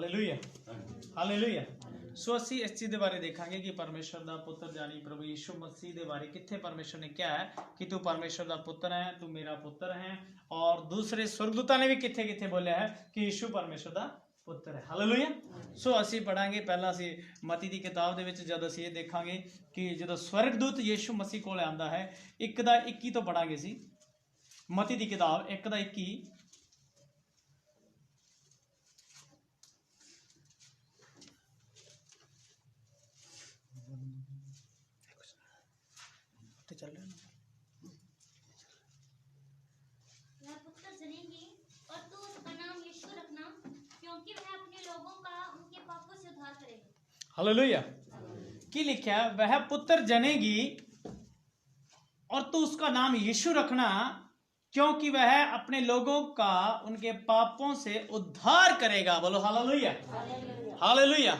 Hallelujah hallelujah. ਸੋ ਅਸੀਂ ਇਸ ਚੀਜ਼ ਦੇ ਬਾਰੇ ਦੇਖਾਂਗੇ ਕਿ ਪਰਮੇਸ਼ਰ ਦਾ ਪੁੱਤਰ ਜਾਨੀ ਪ੍ਰਭੂ ਯीशु मसीह ਦੇ ਬਾਰੇ ਕਿੱਥੇ ਪਰਮੇਸ਼ਰ ਨੇ ਕਿਹਾ ਹੈ ਕਿ ਤੂੰ ਪਰਮੇਸ਼ਰ ਦਾ ਪੁੱਤਰ ਹੈ, ਤੂੰ ਮੇਰਾ ਪੁੱਤਰ ਹੈ। ਔਰ ਦੂਸਰੇ स्वर्गदूतां ने भी किथे किथे बोलिया है कि यीशु परमेश्वर दा पुत्र है। हालेलुया। सो ਅਸੀਂ ਪੜਾਂਗੇ ਪਹਿਲਾਂ ਅਸੀਂ ਮਤੀ ਦੀ ਕਿਤਾਬ ਦੇ ਵਿੱਚ ਜਦ ਅਸੀਂ ਇਹ ਦੇਖਾਂਗੇ ਕਿ ਜਦੋਂ स्वर्गदूत यीशु मसीह ਕੋਲ ਆਂਦਾ ਹੈ 1:21 ਤੋਂ ਪੜਾਂਗੇ ਸੀ ਮਤੀ ਦੀ ਕਿਤਾਬ 1:21। चल रहे वह पुत्र जनेगी और तू उसका नाम यीशु रखना, क्योंकि वह अपने लोगों का उनके पापों से उद्धार करेगा। हालेलुया। की लिखा है वह पुत्र जनेगी और तू उसका नाम यीशु रखना, क्योंकि वह अपने लोगों का उनके पापों से उद्धार करेगा। बोलो हालेलुया हालेलुया।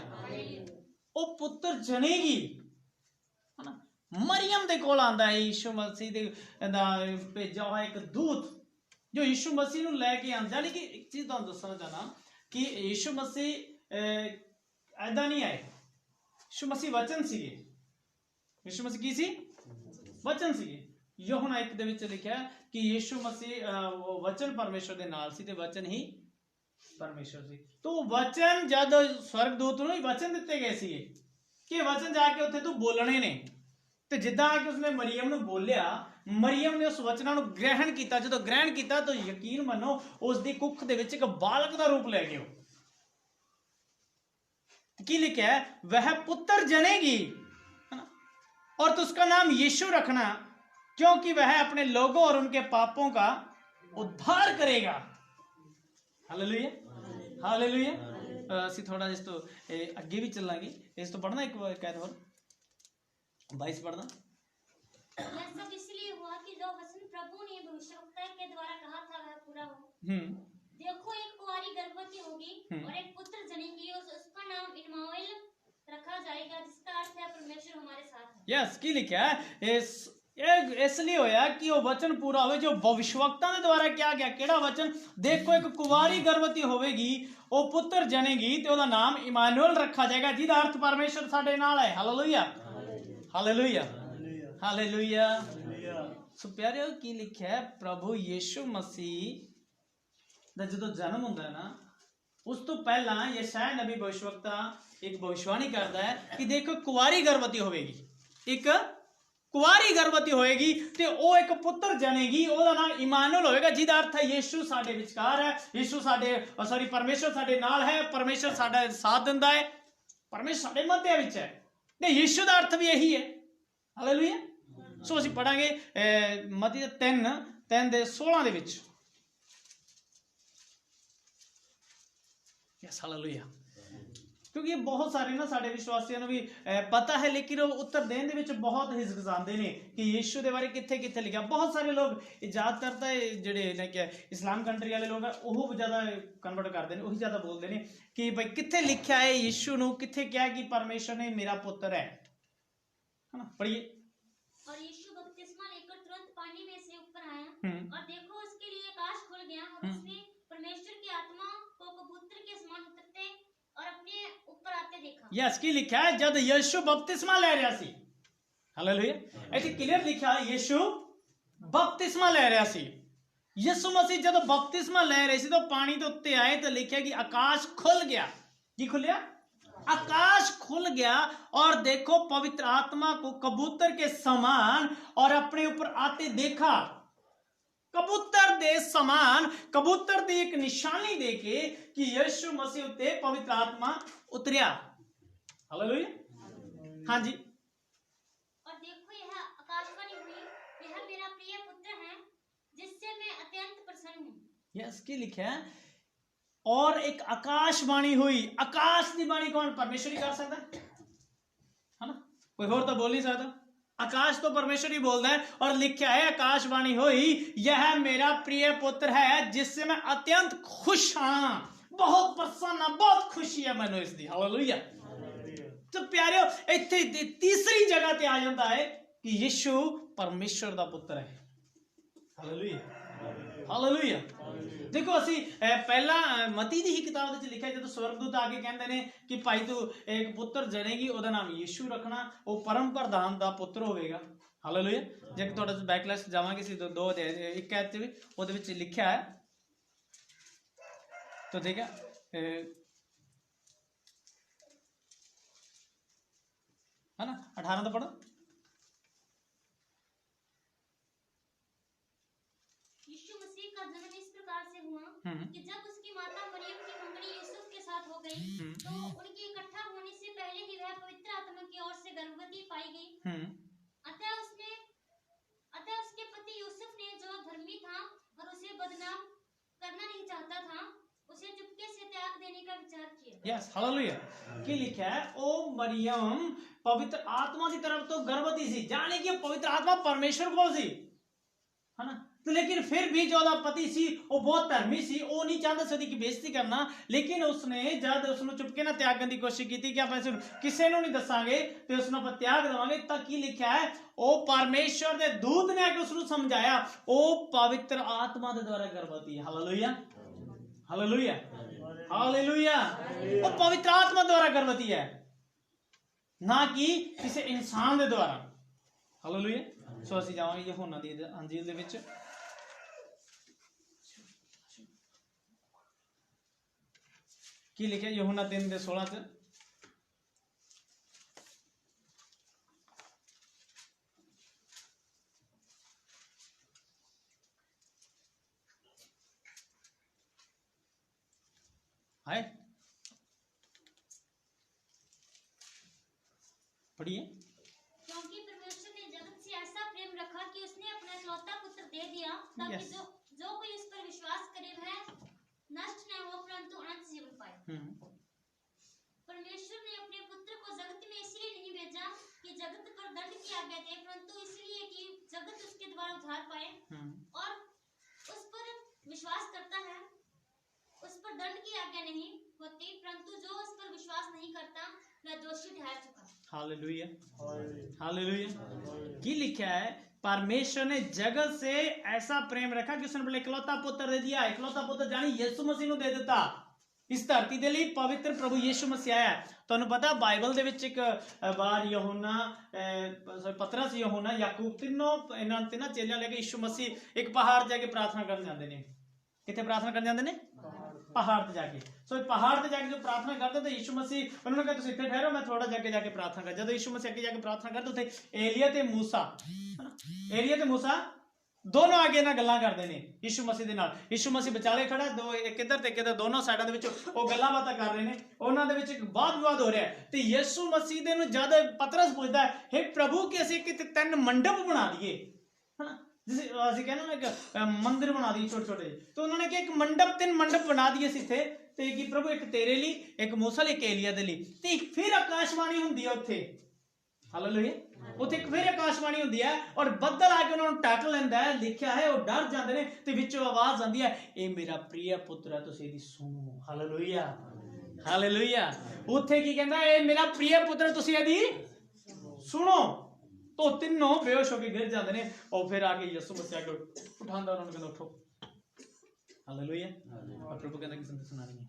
वो पुत्र जनेगी है ना। मरियम दे कोल आंदा है यीशु मसीह दे भेजा हुआ एक दूत जो यीशु मसीह नूं लैके आंदा। यानी कि एक चीज़ तुहानूं दसना चाहना कि यीशु मसीह ऐदा नहीं आए। यीशु मसीह वचन सीगे। यीशु मसीह की सी वचन सीगे। यूहन्ना 1 दे विच लिखिआ कि यीशु मसीह वचन परमेश्वर दे नाल सी ते वचन ही परमेश्वर सी। तो वचन जद स्वर्गदूत नूं वचन दिते गए सी कि वचन जाके उत्थे तू बोलने ने ਤੇ ਜਿੱਦਾਂ ਕਿ ਉਸਨੇ ਮਰੀਮ ਨੂੰ ਬੋਲਿਆ, ਮਰੀਮ ਨੇ ਉਸ ਵਚਨਾਂ ਨੂੰ ਗ੍ਰਹਿਣ ਕੀਤਾ। ਜਦੋਂ ਗ੍ਰਹਿਣ ਕੀਤਾ ਤਾਂ ਯਕੀਨ ਮੰਨੋ ਉਸ ਦੀ ਕੁੱਖ ਦੇ ਵਿੱਚ ਇੱਕ ਬਾਲਕ ਦਾ ਰੂਪ ਲੈ ਗਿਆ। ਕੀ ਲਿਖਿਆ ਹੈ वह पुत्र जनेगी और तो उसका नाम यीशु रखना, क्योंकि वह अपने लोगों और उनके पापों का उद्धार करेगा। Hallelujah hallelujah. ਅਸੀਂ ਥੋੜਾ ਇਸ ਤੋਂ ਅੱਗੇ ਵੀ ਚੱਲਾਂਗੇ। ਇਸ ਤੋਂ ਪੜ੍ਹਨਾ ਇੱਕ ਕਹਿ ਹੋਰ 22 पढ़ना। यह सब इसलिए हुआ कि जो वचन प्रभु ने भविष्यवक्ता के द्वारा कहा था वह पूरा हो। देखो एक कुंवारी गर्भवती होगी और एक पुत्र जनेगी और उसका नाम इम्मानुएल रखा जाएगा, जिसका अर्थ है परमेश्वर हमारे साथ है। यस की लिखा है इसलिए होया कि वो वचन पूरा होवे जो भविष्यवक्ता के द्वारा क्या गया। केड़ा वचन? देखो एक कुंवारी गर्भवती होवेगी, वो पुत्र जनेगी ते ओदा नाम इम्मानुएल रखा जाएगा, जिसका अर्थ परमेश्वर साडे नाल है। Hallelujah hallelujah hallelujah. सो प्यारे की लिखा है प्रभु यीशु मसीह दा जो जन्म होंदा है ना, उस तो पहला यशायाह नबी भविष्यवक्ता एक भविष्यवाणी करता है कि देखो कुंवारी गर्भवती होगी, एक कुंवारी गर्भवती होएगी ते ओ एक पुत्र जनेगी, ओदा नाम इम्मानुएल होएगा, जिसका अर्थ है यीशु साडे विचकार है। यीशु साडे परमेश्वर साडे नाल है, परमेश्वर साडा साथ दिंदा है, परमेश्वर साडे मध्य विच है। यीशु का अर्थ भी यही है। हालेलुया। सो ਅਸੀਂ ਪੜਾਂਗੇ ਮਤੀ 3 ਦੇ 16 ਦੇ ਵਿੱਚ। Yes hallelujah. क्योंकि ये बहुत सारे ना साडे विश्वासियों ਨੂੰ भी पता है, लेकिन वो उत्तर देने ਦੇ ਵਿੱਚ बहुत हिचकिचाते हैं कि यीशु ਦੇ ਬਾਰੇ ਕਿੱਥੇ ਕਿੱਥੇ ਲਿਖਿਆ। बहुत सारे लोग ਜ਼ਿਆਦਾਤਰ ਤਾਂ ਜਿਹੜੇ ਨੇ ਕਿ ਇਸਲਾਮ ਕੰਟਰੀ ਵਾਲੇ ਲੋਕ ਆ ਉਹ ਜ਼ਿਆਦਾ ਕਨਵਰਟ ਕਰਦੇ ਨੇ, ਉਹੀ ਜ਼ਿਆਦਾ ਬੋਲਦੇ ਨੇ ਕਿ ਭਾਈ ਕਿੱਥੇ ਲਿਖਿਆ ਹੈ ਯीशु ਨੂੰ, ਕਿੱਥੇ ਕਿਹਾ ਕਿ परमेश्वर ने मेरा पुत्र है ना। पढ़िए। और यीशु बपतिस्मा लेकर तुरंत पानी में से ऊपर आया और देखो उसके लिए आकाश खुल गया और उसने परमेश्वर की आत्मा को कबूतर के समान उतरते और अपने ऊपर आते देखा। यस की लिखा है जब यीशु बपतिस्मा ले रहा सी। हालेलुया। ऐसे क्लियर लिखा है यीशु बपतिस्मा ले रहा सी। यीशु मसीह जब बपतिस्मा ले रहे सी तो पानी तो उत्ते आए तो लिखा कि आकाश खुल गया। की खुलिया? आकाश खुल गया और देखो पवित्र आत्मा को कबूतर के समान और अपने ऊपर आते देखा। कबूतर दे समान, कबूतर दी एक निशानी देके कि यीशु मसीह उत्ते पवित्र आत्मा उतरिया। हालेलुया। हाँ जी। और देखो यह आकाशवाणी हुई, यह मेरा प्रिय पुत्र है जिससे मैं अत्यंत प्रसन्न हूँ। यस की लिखा है और एक आकाशवाणी हुई। आकाश की बाणी कौन? परमेश्वर ही कर सकता है ना, कोई और तो बोल नहीं सकता। आकाश तो परमेश्वर ही बोलता है। और लिखा है आकाशवाणी हुई, यह मेरा प्रिय पुत्र है जिससे मैं अत्यंत खुश हाँ, बहुत प्रसन्न, बहुत खुशी है मैनू इसकी। हालेलुया। तो प्यारे इत्थे तीसरी जगह ते आ जाता है कि यीशु परमेश्वर का पुत्र है। Hallelujah hallelujah. ਦੇਖੋ ਅਸੀਂ ਪਹਿਲਾਂ ਮਤੀ ਦੀ ਹੀ ਕਿਤਾਬ ਵਿੱਚ ਲਿਖਿਆ, ਜਦੋਂ ਸਵਰਗਦੂਤ ਆ ਕੇ ਕਹਿੰਦੇ ਨੇ ਕਿ ਭਾਈ ਤੂੰ ਇੱਕ ਪੁੱਤਰ ਜਣੇਗੀ, ਉਹਦਾ ਨਾਮ ਯੀਸ਼ੂ ਰੱਖਣਾ, ਉਹ ਪਰਮ ਪ੍ਰਧਾਨ ਦਾ ਪੁੱਤਰ ਹੋਵੇਗਾ। ਹਾਲੇਲੂਇਆ। ਜੇ ਤੁਹਾਡਾ ਬੈਕਲੈਸ ਜਾਵਾਂਗੇ ਸੀ 2 ਅਧਿਆਇ 1 ਐਤ ਵੀ ਉਹਦੇ ਵਿੱਚ ਲਿਖਿਆ ਹੈ, तो देखा है ना 18 तो पढ़ो। यीशु मसीह का जन्म इस प्रकार से हुआ कि जब उसकी माता मरियम की मंगनी यूसुफ के साथ हो गई तो उनके इकट्ठा होने से पहले ही वह पवित्र आत्मा की ओर से गर्भवती पाई गई। अतः उसके पति यूसुफ ने, जो धर्मी था और उसे बदनाम करना नहीं चाहता था, उसे चुपके से त्याग देने का विचार किया। Yes hallelujah. की लिखा है ओ मरियम पवित्र आत्मा की तरफ तो गर्भवती सी, जाने की पवित्र आत्मा परमेश्वर को सी, है ना। तो लेकिन फिर भी जो पति सी वो बहुत धर्मी सी, वो नहीं चाहता सदी की बेइज्जती करना, लेकिन उसने जब उसने चुपके ना त्याग करने की कोशिश की थी कि आप किसी को नहीं दसांगे तो उसने आप त्याग देवांगे, तक की लिखा है ओ परमेश्वर के दूत ने आके उसको समझाया ओ पवित्र आत्मा के द्वारा गर्भवती है। Hallelujah hallelujah hallelujah. वो पवित्र आत्मा द्वारा गर्भवती है, ना कि किसी इंसान के द्वारा। हालेलुया। सो ਅਸੀਂ ਜਾਵਾਂਗੇ यूहन्ना ਦੀ ਅੰਜੀਲ ਦੇ ਵਿੱਚ, ਕੀ ਲਿਖਿਆ यूहन्ना 3:16 ਚ। है पढ़िए। क्योंकि परमेश्वर ने जगत से ऐसा प्रेम रखा कि उसने अपना इकलौता पुत्र दे दिया, ताकि जो कोई उस पर विश्वास करे वह नष्ट न हो परंतु अनंत जीवन पाए। परमेश्वर ने अपने पुत्र को जगत में इसलिए नहीं भेजा कि जगत पर दंड की आज्ञा दे, परंतु इसलिए कि जगत उसके द्वारा उद्धार पाए, और उस पर विश्वास करता है उस पर दंड की आज्ञा नहीं होती, परंतु जो उस पर विश्वास नहीं करता वह दोषी ठहर चुका। Hallelujah hallelujah. की लिखा है परमेश्वर ने जगत से ऐसा प्रेम रखा कि उसने इकलौता पुत्र दे दिया। इकलौता पुत्र जानी यीशु मसीह ਨੂੰ ਦੇ ਦਿੱਤਾ। इस धरती के लिए पवित्र प्रभु यीशु मसीह आया। ਤੁਹਾਨੂੰ पता बाइबल ਦੇ ਵਿੱਚ ਇੱਕ ਵਾਰ यूहन्ना पतरस यूहन्ना याकूब ਤਿੰਨਾਂ ਚੇਲਿਆਂ ਲੈ ਕੇ यीशु मसीह एक पहाड़ ਜਾ ਕੇ प्रार्थना ਕਰਨ ਜਾਂਦੇ ਨੇ। कितने प्रार्थना करने जाते हैं? पहाड़ पे जाके। सो पहाड़ पे जाके जो प्रार्थना करते थे यीशु मसीह उन्होंने कहा तुम इतने ठहरो, मैं थोड़ा जाके प्रार्थना कर। जब यीशु मसीह आगे जाके प्रार्थना करते थे, एलिया ते मूसा दोनों आगे ना गल्लां करते हैं यीशु मसीह दे नाल। यीशु मसीह विचाले खड़ा, दो एक इधर ते एक इधर, दोनों साइडां दे विच ओ गल्लां बातां कर रहे हैं। उन्हां दे विच एक वाद विवाद हो रहा है ते यीशु मसीह दे नूं जद पतरस पुछदा है, हे प्रभु कि असीं किते 3 मंडप बना दईए, है ना, जिसे ਅਸੀਂ ਕਹਿੰਦੇ ਨਾ ਇੱਕ ਮੰਦਿਰ ਬਣਾ ਦੀ ਛੋਟੇ ਛੋਟੇ, तो उन्होंने कहा एक मंडप 3 मंडप बना दिए ਸੀ ਇੱਥੇ, ਤੇ ਕਿ ਪ੍ਰਭੂ ਇੱਕ ਤੇਰੇ ਲਈ, ਇੱਕ मूसा ਲਈ, ਇੱਕ एलिया ਦੇ ਲਈ। ਤੇ ਫਿਰ ਆਕਾਸ਼ਬਾਣੀ ਹੁੰਦੀ ਹੈ ਉੱਥੇ। ਹਾਲੇਲੂਇਆ। ਉੱਥੇ ਇੱਕ ਫਿਰ ਆਕਾਸ਼ਬਾਣੀ ਹੁੰਦੀ ਹੈ ਔਰ ਬੱਦਲ ਆ ਕੇ ਉਹਨਾਂ ਨੂੰ ਟੱਕ ਲੈਂਦਾ ਹੈ। ਲਿਖਿਆ ਹੈ ਉਹ ਡਰ ਜਾਂਦੇ ਨੇ ਤੇ ਵਿੱਚੋਂ ਆਵਾਜ਼ ਆਉਂਦੀ ਹੈ, ਇਹ ਮੇਰਾ ਪ੍ਰਿਯ ਪੁੱਤਰ ਹੈ, ਤੁਸੀਂ ਇਹਦੀ ਸੁਣੋ। Hallelujah hallelujah. ਉੱਥੇ ਕੀ ਕਹਿੰਦਾ, ਇਹ ਮੇਰਾ ਪ੍ਰਿਯ ਪੁੱਤਰ, ਤੁਸੀਂ ਇਹਦੀ ਸੁਣੋ। तो तीनों बेहोश होकर गिर जाते हैं और फिर आके यीशु मसीह को उठाता, उन्होंने कहता उठो। हालेलुया। और प्रभु कहता कि संदेश सुना रही है।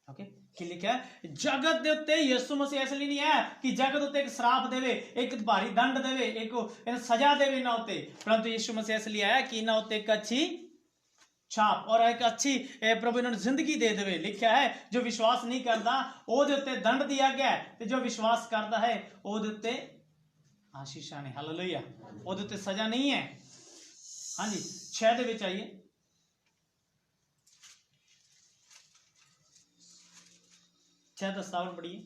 ओके, की लिखा है जगत दे उत्ते यीशु मसीह इसलिए नहीं है कि जगत उत्ते एक श्राप देवे, एक भारी दंड देवे, एक सजा देवे ना उत्ते, परंतु यीशु मसीह इसलिए आया कि ना उत्ते एक अच्छी छाप और एक अच्छी प्रभु इन्होंने जिंदगी दे देवे। लिखा है जो विश्वास नहीं करता ओदे उत्ते दंड दिया गया है, ते जो विश्वास करता है ओदे उत्ते आशीषा ने। हालेलुया। ओदे उत्ते सजा नहीं है। हाँ जी, 6 दे विच आइए। छह 57 पढ़िए।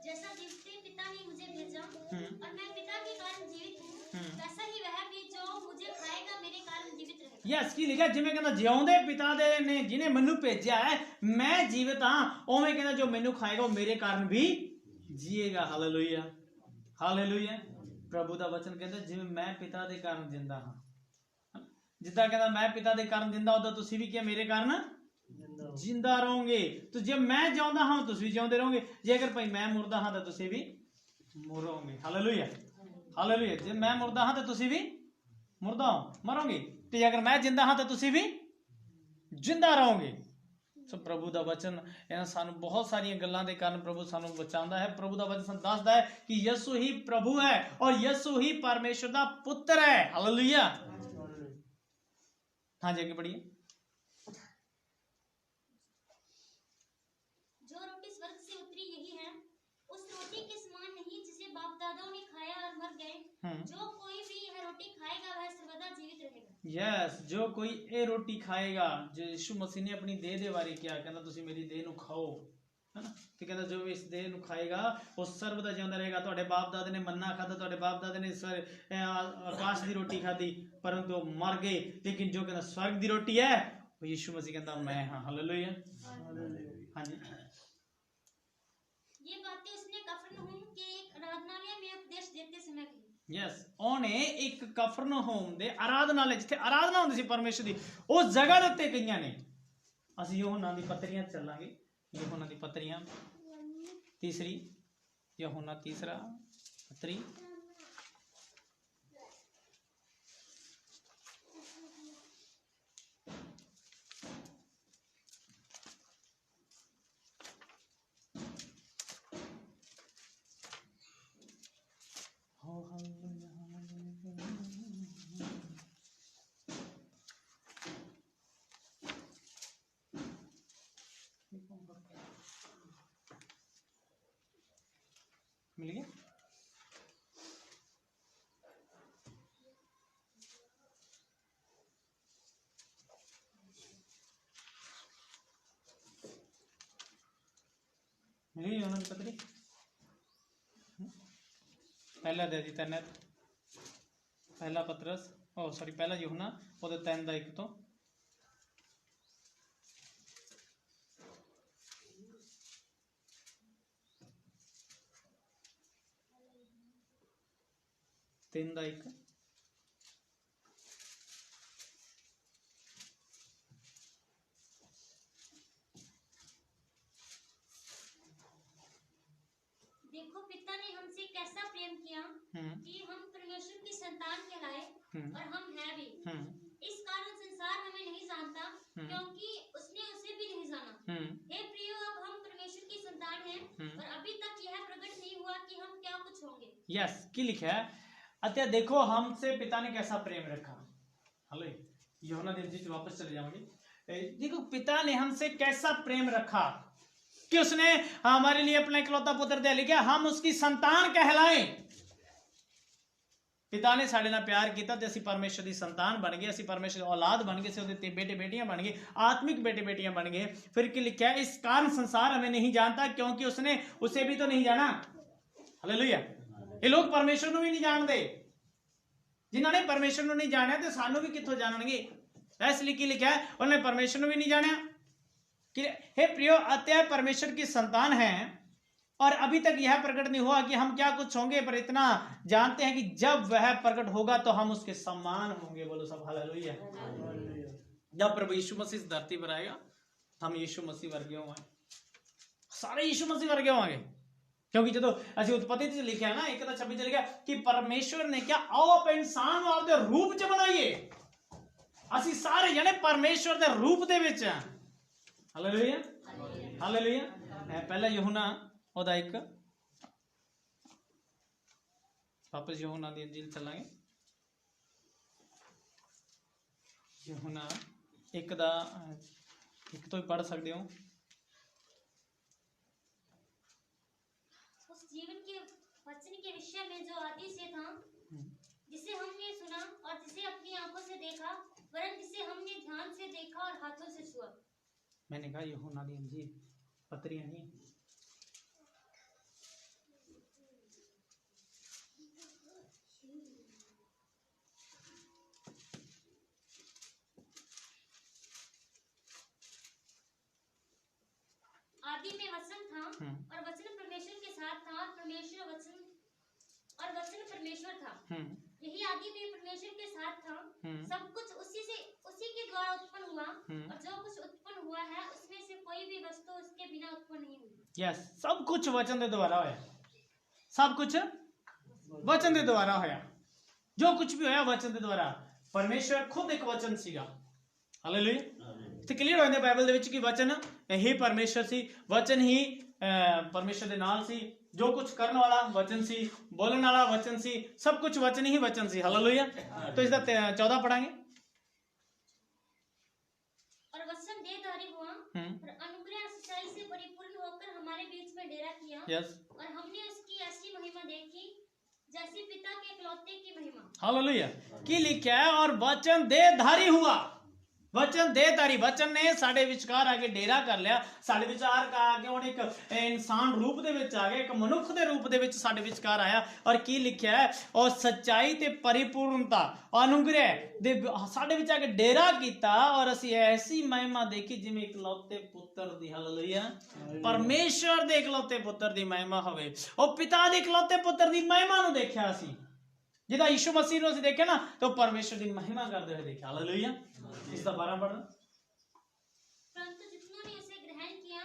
जैसा जीवते पिता ने मुझे भेजा और मैं पिता के कारण जीवित हूँ, वैसा ही वह भी जो मुझे खाएगा मेरे कारण जीवित रहेगा। यस, की लिखा जिवें कहंदा जिउंदे पिता दे ने जिन्हें मैनू भेजा है मैं जीवित हाँ, उवें कहंदा जो मैनू खाएगा वो मेरे कारण भी जिएगा। Hallelujah hallelujah. प्रभु दा वचन कहंदा जिवें मैं पिता दे कारण जिंदा हाँ, जिद्दां कहंदा मैं पिता दे कारण जिंदा उदां तुसीं भी क्या मेरे कारण जिंदा रहोगे। तो जब मैं जिउंदा हाँ तुसीं भी जिउंदे रहोगे, जे अगर भाई मैं मुर्दा हाँ तो तुसीं भी ਮਰੋਗੇ। Hallelujah hallelujah. ਜੇ ਮੈਂ ਮੁਰਦਾ ਹਾਂ ਤੇ ਤੁਸੀਂ ਵੀ ਮੁਰਦਾ ਹੋ, ਮਰੋਗੇ। ਤੇ ਅਗਰ ਮੈਂ ਜਿੰਦਾ ਹਾਂ ਤਾਂ ਤੁਸੀਂ ਵੀ ਜਿੰਦਾ ਰਹੋਗੇ। ਸੋ ਪ੍ਰਭੂ ਦਾ ਵਚਨ ਇਹਨਾਂ ਸਾਨੂੰ ਬਹੁਤ ਸਾਰੀਆਂ ਗੱਲਾਂ ਦੇ ਕਾਰਨ ਪ੍ਰਭੂ ਸਾਨੂੰ ਬਚਾਉਂਦਾ ਹੈ। ਪ੍ਰਭੂ ਦਾ ਵਚਨ ਸਾਨੂੰ ਦੱਸਦਾ ਹੈ ਕਿ ਯਿਸੂ ਹੀ ਪ੍ਰਭੂ ਹੈ ਔਰ ਯਿਸੂ ਹੀ ਪਰਮੇਸ਼ਰ ਦਾ ਪੁੱਤਰ ਹੈ। ਹਾਲੇਲੂਇਆ। ਹਾਂਜੀ ਅੱਗੇ बढ़िए। जो रोटी स्वर्ग से उतरी यही है, उस रोटी के समान नहीं जिसे बाप दादाओं ने खाया और मर गए। जो कोई भी यह रोटी खाएगा वह सर्वदा जीवित रहेगा। यस, जो कोई ਇਹ ਰੋਟੀ ਖਾਏਗਾ, ਜੋ ਯਿਸੂ ਮਸੀਹ ਨੇ ਆਪਣੀ ਦੇਹ ਦੇ ਬਾਰੇ ਕਿਹਾ, ਕਹਿੰਦਾ ਤੁਸੀਂ ਮੇਰੀ ਦੇਹ ਨੂੰ ਖਾਓ, ਹੈਨਾ। ਤੇ ਕਹਿੰਦਾ ਜੋ ਵੀ ਇਸ ਦੇਹ ਨੂੰ ਖਾਏਗਾ ਉਹ ਸਰਵਦਾ ਜਿਉਂਦਾ ਰਹੇਗਾ। ਤੁਹਾਡੇ ਬਾਪ ਦਾਦੇ ਨੇ ਮੰਨਾ ਖਾਧਾ, ਤੁਹਾਡੇ ਬਾਪ ਦਾਦੇ ਨੇ ਆਕਾਸ਼ ਦੀ ਰੋਟੀ ਖਾਧੀ, ਪਰੰਤु ਉਹ ਮਰ ਗਏ। ਲੇਕਿਨ ਜੋ ਕਹਿੰਦਾ स्वर्ग ਦੀ ਰੋਟੀ ਹੈ ਉਹ ਯਿਸੂ ਮਸੀਹ ਕਹਿੰਦਾ ਮੈਂ ਹਾਂ। ਹਾਲੇਲੂਇਆ। ਹਾਂਜੀ। ये बातें उसने कफरनहूम के एक आराधनालय में उपदेश देते समय कही। यस, ਉਹਨੇ ਇੱਕ ਕਫਰਨਹੂਮ ਦੇ ਆਰਾਧਨਾਲय, ਜਿੱਥੇ ਆਰਾਧਨਾ ਹੁੰਦੀ ਸੀ ਪਰਮੇਸ਼ਰ ਦੀ, ਉਸ ਜਗ੍ਹਾ ਦੇ ਉੱਤੇ ਗਈਆਂ ਨੇ। ਅਸੀਂ ਯਹੋਨਾ ਦੀ ਪੱਤਰੀਆਂ ਚੱਲਾਂਗੇ। ਯਹੋਨਾ ਦੀ ਪੱਤਰੀਆਂ ਤੀਸਰੀ, ਯਹੋਨਾ ਤੀਸਰਾ ਪੱਤਰੀ मिल गया। मिल गई यूहन्ना की पत्री। पहला दे दी तैन, पहला पतरस सॉरी पहला यूहन्ना ਉਹਦੇ 3 ਦਾ 1 ਤੋਂ। तीन का 1। देखो पिता ने हमसे कैसा प्रेम किया कि हम परमेश्वर की संतान कहलाए और हम हैं भी। इस कारण संसार हमें नहीं जानता क्योंकि उसने उसे भी नहीं जाना। हे प्रियो, अब हम परमेश्वर की संतान हैं और अभी तक यह प्रकट नहीं हुआ कि हम क्या कुछ होंगे। यस, की लिखा है अत्या देखो हमसे पिता ने कैसा प्रेम रखा। हेलो, यूहन्ना की इंजील वापस चले जाओगे। देखो पिता ने हमसे कैसा प्रेम रखा कि उसने हमारे लिए अपना इकलौता पुत्र दे लिया, हम उसकी संतान कहलाएं। पिता ने साढ़े नाल प्यार किया तो असीं परमेश्वर की संतान बन गए, असीं परमेश्वर की औलाद बन गए, उसदे बेटे बेटियां बन गए, आत्मिक बेटे बेटियां बन गए। फिर क्या लिखा है, इस कारण संसार हमें नहीं जानता क्योंकि उसने उसे भी तो नहीं जाना। हालेलुया। ये लोग परमेश्वर को भी नहीं जानते। जिन्होंने परमेश्वर को नहीं जाना तो सानू भी कित्थों जानणगे। इसलिए की लिखा है, उन्होंने परमेश्वर को भी नहीं जाना कि हे प्रियो अत्या परमेश्वर की संतान है और अभी तक यह प्रकट नहीं हुआ कि हम क्या कुछ होंगे, पर इतना जानते हैं कि जब वह प्रकट होगा तो हम उसके समान होंगे। बोलो सब हालेलुया। जब प्रभु यीशु मसीह इस धरती पर आएगा हम यीशु मसीह वर्गे होंगे, सारे यीशु मसीह वर्गे होंगे। क्योंकि जो असि उत्पत्ति च लिखा है ना 1:26 लिखा कि परमेश्वर ने क्या आओ आप इंसान आपके रूप च बनाइए। असि सारे जने परमेश्वर के रूप दे विच हैं। Hallelujah hallelujah. पहला यूहन्ना ਉਹਦਾ 1, वापस यूहन्ना ਦੀ इंजील चलांगे। यूहन्ना 1 ਦਾ 1 ਤੋਂ ਹੀ पढ़ सकते हो। उस जीवन के वचन के विषय में जो आदि से था, जिसे हमने सुना और जिसे अपनी आंखों से देखा, वरन जिसे हमने ध्यान से देखा और हाथों से छुआ। मैंने कहा यूहन्ना दी इंजील पत्रियां नहीं। आदि में वचन था और वचन परमेश्वर के साथ था और वचन परमेश्वर था। यही आदि में परमेश्वर के साथ था। सब कुछ उसी के द्वारा उत्पन्न हुआ और जो कुछ उत्पन्न हुआ है उसमें से कोई भी वस्तु उसके बिना उत्पन्न नहीं हुई। यस, सब कुछ वचन के द्वारा होया। सब कुछ वचन के द्वारा होया, जो कुछ भी होया वचन के द्वारा। परमेश्वर खुद एक वचन सीगा। हालेलुया। ते क्लियर हो जाता बाइबल दे विच कि वचन ही परमेश्वर सी, वचन ही परमेश्वर दे नाल सी, जो कुछ करने वाला वचन सी, बोलने वाला वचन सी, सब कुछ वचन ही वचन सी। हालेलुया। तो इसका 14 पढ़ाएंगे। और वचन देहधारी हुआ और अनुग्रह और सच्चाई से परिपूर्ण होकर हमारे बीच में डेरा किया। यस। और हमने उसकी ऐसी महिमा देखी जैसी पिता के इकलौते की महिमा। हालेलुया। की लिखा है और वचन देहधारी हुआ। वचन देहधारी, वचन ने साडे विचकार आके डेरा कर लिया, साडे विचार का आके हुण एक इंसान रूप दे विच आ गया, एक मनुख दे रूप दे विच साडे विचकार आया। और की लिखा है और सच्चाई ते परिपूर्णता अनुग्रह दे साडे विच आके डेरा कीता और असी ऐसी महिमा देखी जिवें इकलौते पुत्र दी। हालेलुया। परमेश्वर दे इकलौते पुत्र दी महिमा होवे। और पिता दे इकलौते पुत्र दी महिमा नूं देखिया असी, जिदा यीशु मसीह नूं असी देखिया ना, तो परमेश्वर दी महिमा करदे हुए देखिया। हालेलुया। इसका 12 पढ़ना। परंतु जितनों ने उसे ग्रहण किया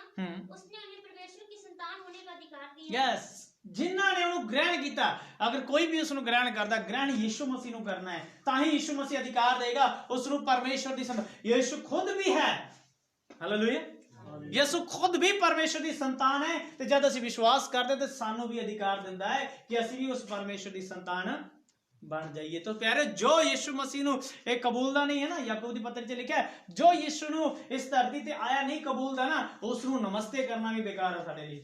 उसने उन्हें परमेश्वर की संतान होने का अधिकार दिया। यस, जिन्हां ने उन्हें ग्रहण किया। अगर कोई भी उसनु ग्रहण करता, ग्रहण यीशु मसीह नूं करना है, तां ही यीशु मसीह अधिकार देगा उसनु परमेश्वर दी संतान। यीशु खुद भी है। हालेलुया। यीशु खुद भी परमेश्वर दी संतान है, ते जद असीं विश्वास करदे ते सानू भी अधिकार दिंदा है कि असीं भी उस परमेश्वर दी संतान बन जाइए। तो प्यारे, जो यीशु मसीह नूं एक कबूलदा नहीं है ना, याकूब दी पत्री च लिखा है, जो यीशु नूं इस धरती ते आया नहीं कबूलदा ना, उस नूं नमस्ते करना भी बेकार है साडे लई।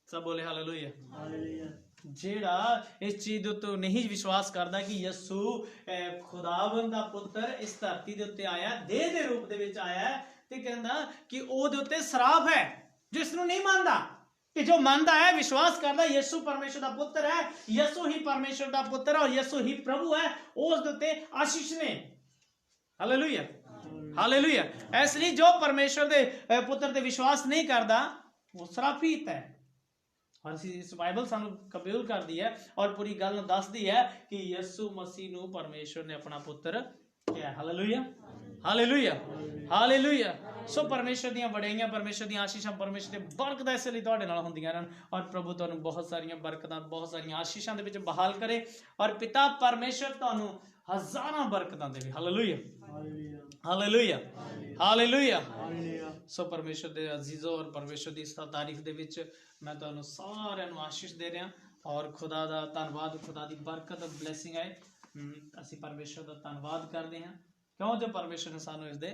सब बोले हालेलुया। हालेलुया। जेड़ा इस चीज दे उत्ते नहीं विश्वास करदा कि यीशु खुदावंद दा पुत्र इस धरती दे उत्ते आया, देह दे रूप दे विच आया है, ते कहंदा कि ओ दे उत्ते श्राप है। जो इस नूं नहीं मानदा, कि जो मानता है, विश्वास करता है यीशु परमेश्वर का पुत्र है, यीशु ही परमेश्वर का पुत्र है और यीशु ही प्रभु है, उस देते आशीष ने। हालेलुया। हालेलुया। इसलिए जो परमेश्वर दे पुत्र ते विश्वास नहीं करता वो श्रापित है। और इस बाइबल सानू कबूल कर दी है और पूरी गल दस दी है कि यीशु मसीह नूं परमेश्वर ने अपना पुत्र किया। हालेलुया। हालेलुया। हालेलुया। सो परमेश्वर दी वड़ाइयां, परमेश्वर दी आशीषां, परमेश्वर दी बरकतां इस लई तुहाडे नाल हुंदियां रहन और प्रभु तुहानूं बहुत सारियां बरकतां, बहुत सारियां आशीषां दे विच बहाल करे और पिता परमेश्वर तुहानूं हज़ारां बरकतां देवे। हालेलुया। हालेलुया। हालेलुया। सो परमेश्वर दे अजीजों और परमेश्वर दी इस तारीफ दे विच मैं तुहानूं सारिआं नूं आशीष दे रहा और खुदा दा धन्नवाद, खुदा दी बरकत ब्लैसिंग है। असीं परमेश्वर दा धन्नवाद करदे हां क्यों जो परमेश्वर ने सानूं इस दे